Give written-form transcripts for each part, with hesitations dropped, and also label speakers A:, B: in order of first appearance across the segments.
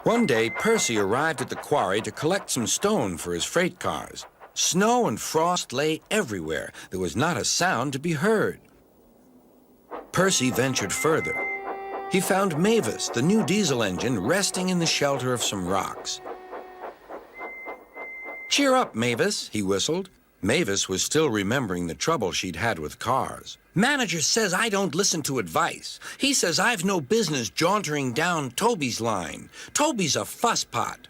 A: One day, Percy arrived at the quarry to collect some stone for his freight cars. Snow and frost lay everywhere. There was not a sound to be heard. Percy ventured further. He found Mavis, the new diesel engine, resting in the shelter of some rocks. "Cheer up, Mavis," he whistled. Mavis was still remembering the trouble she'd had with cars. "Manager says I don't listen to advice. He says I've no business jauntering down Toby's line. Toby's a fusspot."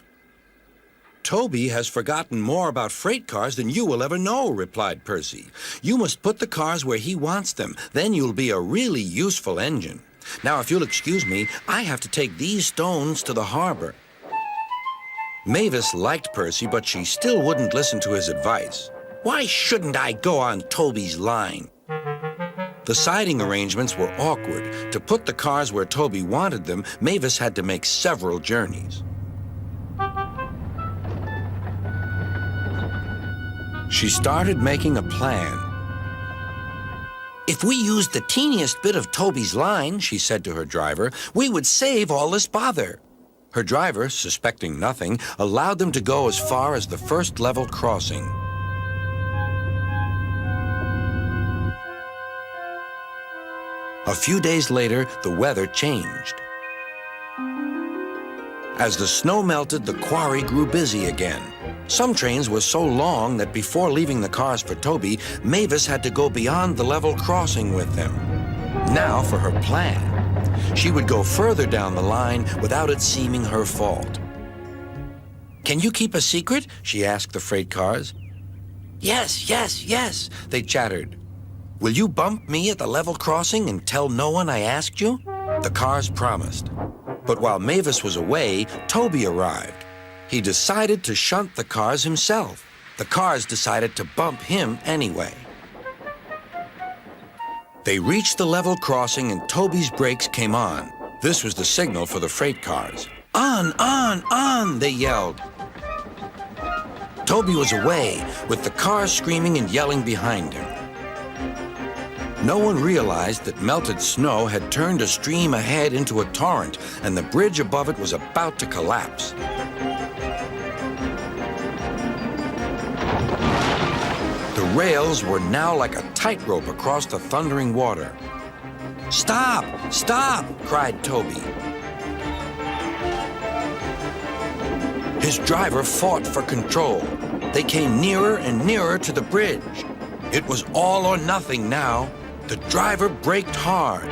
A: "Toby has forgotten more about freight cars than you will ever know," replied Percy. "You must put the cars where he wants them. Then you'll be a really useful engine. Now, if you'll excuse me, I have to take these stones to the harbor." Mavis liked Percy, but she still wouldn't listen to his advice. "Why shouldn't I go on Toby's line?" The siding arrangements were awkward. To put the cars where Toby wanted them, Mavis had to make several journeys. She started making a plan. "If we used the teeniest bit of Toby's line," she said to her driver, "we would save all this bother." Her driver, suspecting nothing, allowed them to go as far as the first level crossing. A few days later, the weather changed. As the snow melted, the quarry grew busy again. Some trains were so long that before leaving the cars for Toby, Mavis had to go beyond the level crossing with them. Now for her plan. She would go further down the line without it seeming her fault. "Can you keep a secret?" she asked the freight cars. "Yes, yes, yes," they chattered. "Will you bump me at the level crossing and tell no one I asked you?" The cars promised. But while Mavis was away, Toby arrived. He decided to shunt the cars himself. The cars decided to bump him anyway. They reached the level crossing and Toby's brakes came on. This was the signal for the freight cars. "On, on," they yelled. Toby was away, with the cars screaming and yelling behind him. No one realized that melted snow had turned a stream ahead into a torrent, and the bridge above it was about to collapse. The rails were now like a tightrope across the thundering water. "Stop! Stop!" cried Toby. His driver fought for control. They came nearer and nearer to the bridge. It was all or nothing now. The driver braked hard.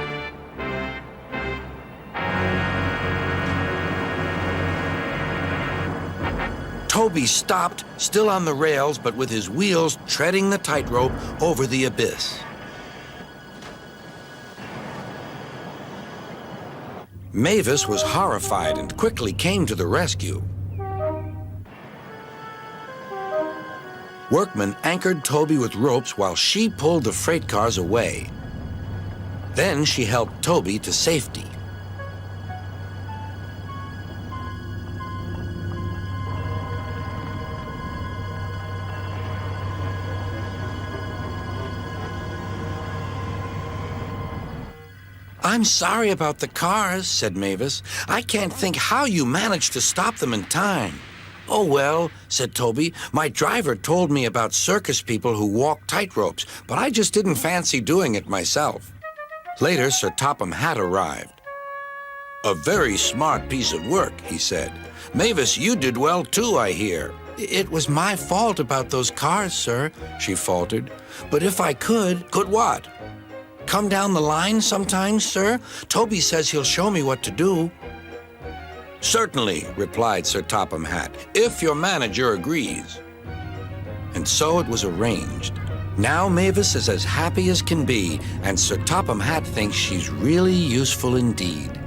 A: Toby stopped, still on the rails, but with his wheels treading the tightrope over the abyss. Mavis was horrified and quickly came to the rescue. Workmen anchored Toby with ropes while she pulled the freight cars away. Then she helped Toby to safety. "I'm sorry about the cars," said Mavis. "I can't think how you managed to stop them in time." "Oh, well," said Toby, "my driver told me about circus people who walk tightropes, but I just didn't fancy doing it myself." Later, Sir Topham Hatt arrived. "A very smart piece of work," he said. "Mavis, you did well too, I hear." "It was my fault about those cars, sir," she faltered. "But if I could..." "Could what?" "Come down the line sometimes, sir. Toby says he'll show me what to do." "Certainly," replied Sir Topham Hatt, "if your manager agrees." And so it was arranged. Now Mavis is as happy as can be, and Sir Topham Hatt thinks she's really useful indeed.